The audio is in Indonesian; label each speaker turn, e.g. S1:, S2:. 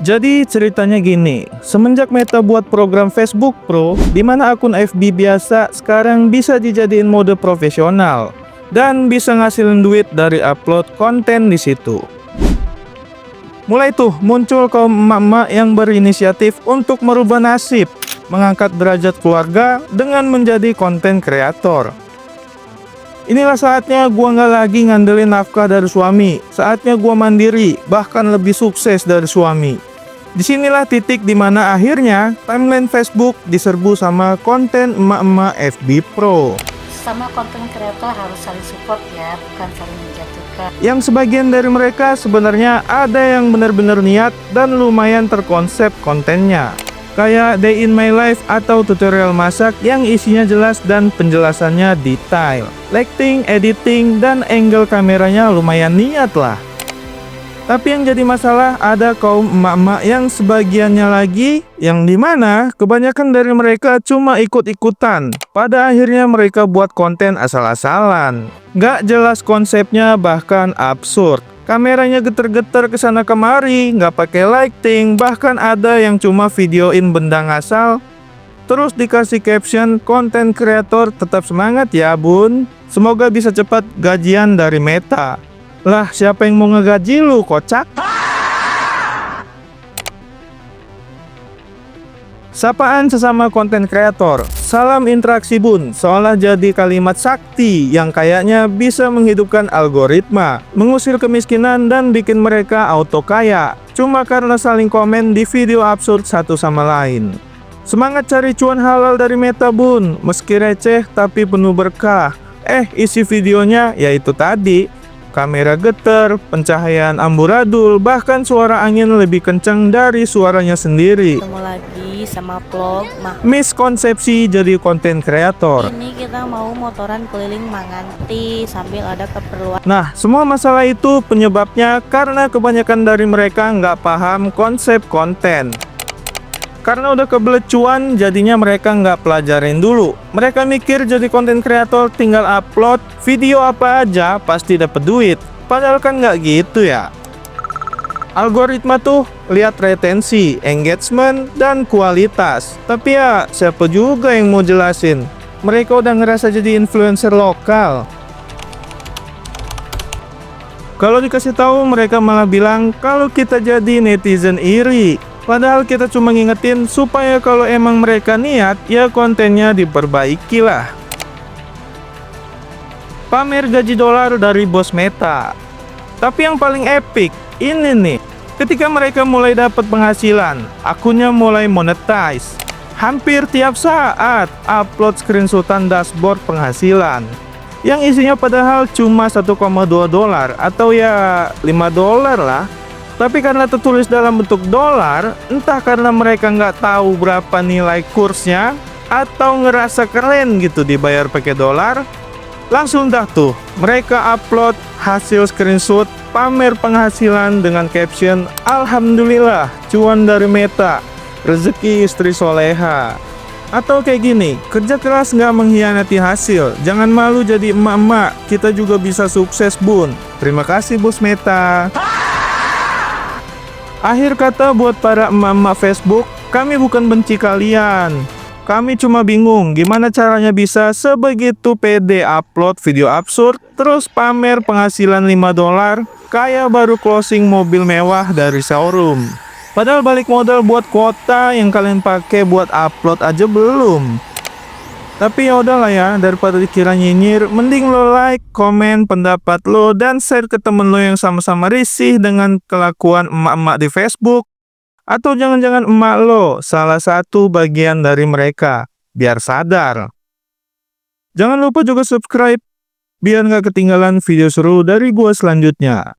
S1: Jadi ceritanya gini, semenjak Meta buat program Facebook Pro, di mana akun FB biasa sekarang bisa dijadiin mode profesional dan bisa ngasilin duit dari upload konten di situ. Mulai tuh muncul kaum emak-emak yang berinisiatif untuk merubah nasib, mengangkat derajat keluarga dengan menjadi konten kreator. Inilah saatnya gua nggak lagi ngandelin nafkah dari suami, saatnya gua mandiri, bahkan lebih sukses dari suami. Disinilah titik dimana akhirnya timeline Facebook diserbu sama konten emak-emak FB Pro.
S2: Sama konten kreator harus saling support ya, bukan saling menjatuhkan.
S1: Yang sebagian dari mereka sebenarnya ada yang benar-benar niat dan lumayan terkonsep kontennya. Kayak Day in My Life atau tutorial masak yang isinya jelas dan penjelasannya detail. Lighting, editing, dan angle kameranya lumayan niat lah. Tapi yang jadi masalah ada kaum emak-emak yang sebagiannya lagi yang dimana kebanyakan dari mereka cuma ikut-ikutan. Pada akhirnya mereka buat konten asal-asalan. Nggak jelas konsepnya, bahkan absurd. Kameranya geter-geter kesana kemari, nggak pakai lighting, bahkan ada yang cuma videoin benda ngasal. Terus dikasih caption, konten kreator tetap semangat ya bun. Semoga bisa cepat gajian dari Meta. Lah, siapa yang mau ngegaji lu, kocak? Sapaan sesama konten kreator. Salam interaksi bun, seolah jadi kalimat sakti yang kayaknya bisa menghidupkan algoritma, mengusir kemiskinan dan bikin mereka auto kaya. Cuma karena saling komen di video absurd satu sama lain. Semangat cari cuan halal dari Meta bun, meski receh tapi penuh berkah. Isi videonya yaitu tadi. Kamera getar, pencahayaan amburadul, bahkan suara angin lebih kencang dari suaranya sendiri.
S2: Ketemu lagi sama vlog
S1: Miskonsepsi jadi konten kreator.
S2: ini kita mau motoran keliling Manganti sambil ada keperluan.
S1: Nah, semua masalah itu penyebabnya karena kebanyakan dari mereka nggak paham konsep konten. Karena udah kebelet cuan, jadinya mereka nggak pelajarin dulu. Mereka mikir jadi konten kreator tinggal upload video apa aja pasti dapet duit. Padahal kan nggak gitu ya. Algoritma tuh lihat retensi, engagement, dan kualitas. Tapi ya, siapa juga yang mau jelasin? Mereka udah ngerasa jadi influencer lokal. Kalau dikasih tahu, mereka malah bilang kalau kita jadi netizen iri. Padahal kita cuma ngingetin supaya kalau emang mereka niat, ya kontennya diperbaiki lah. Pamer gaji dolar dari bos Meta. Tapi yang paling epic, ini nih. Ketika mereka mulai dapat penghasilan, akunnya mulai monetize. Hampir tiap saat upload screenshotan dashboard penghasilan. Yang isinya padahal cuma 1,2 dolar atau ya 5 dolar lah. Tapi karena tertulis dalam bentuk dolar, entah karena mereka nggak tahu berapa nilai kursnya, atau ngerasa keren gitu dibayar pakai dolar, langsung dah tuh, mereka upload hasil screenshot pamer penghasilan dengan caption, Alhamdulillah, cuan dari Meta, rezeki istri soleha. Atau kayak gini, kerja keras nggak mengkhianati hasil, jangan malu jadi emak-emak, kita juga bisa sukses bun. Terima kasih bos Meta. Akhir kata buat para emak-emak Facebook, kami bukan benci kalian. Kami cuma bingung gimana caranya bisa sebegitu pede upload video absurd, terus pamer penghasilan 5 dolar, kayak baru closing mobil mewah dari showroom. Padahal balik modal buat kuota yang kalian pakai buat upload aja belum. Tapi ya udahlah ya, daripada dikira nyinyir, mending lo like, komen pendapat lo, dan share ke temen lo yang sama-sama risih dengan kelakuan emak-emak di Facebook. Atau jangan-jangan emak lo salah satu bagian dari mereka, biar sadar. Jangan lupa juga subscribe, biar nggak ketinggalan video seru dari gua selanjutnya.